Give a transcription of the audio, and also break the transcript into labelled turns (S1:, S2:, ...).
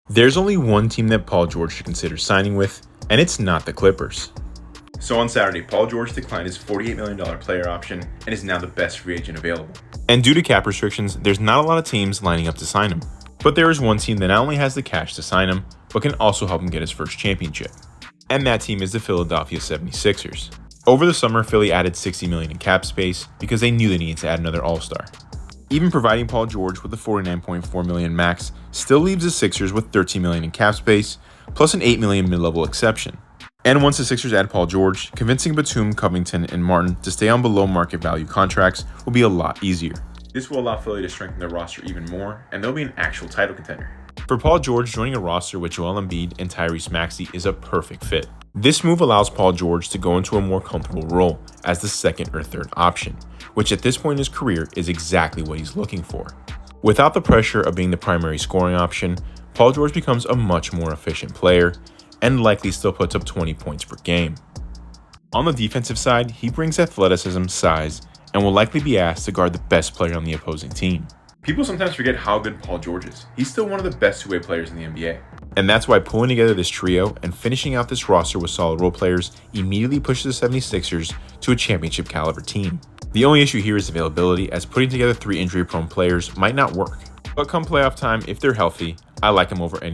S1: There's only one team that Paul George should consider signing with, and it's not the Clippers. So on Saturday, Paul George declined his $48 million player option and is now the best free agent available. And due to cap restrictions, there's not a lot of teams lining up to sign him. But there is one team that not only has the cash to sign him, but can also help him get his first championship. And that team is the Philadelphia 76ers. Over the summer, Philly added $60 million in cap space because they knew they needed to add another All-Star. Even providing Paul George with the $49.4 million max still leaves the Sixers with $13 million in cap space, plus an $8 million mid-level exception. And once the Sixers add Paul George, convincing Batum, Covington, and Martin to stay on below market value contracts will be a lot easier. This will allow Philly to strengthen their roster even more, and they'll be an actual title contender. For Paul George, joining a roster with Joel Embiid and Tyrese Maxey is a perfect fit. This move allows Paul George to go into a more comfortable role as the second or third option, which at this point in his career is exactly what he's looking for. Without the pressure of being the primary scoring option, Paul George becomes a much more efficient player and likely still puts up 20 points per game. On the defensive side, he brings athleticism, size, and will likely be asked to guard the best player on the opposing team. People sometimes forget how good Paul George is. He's still one of the best two-way players in the NBA. And that's why pulling together this trio and finishing out this roster with solid role players immediately pushes the 76ers to a championship caliber team. The only issue here is availability, as putting together 3 injury-prone players might not work. But come playoff time, if they're healthy, I like them over any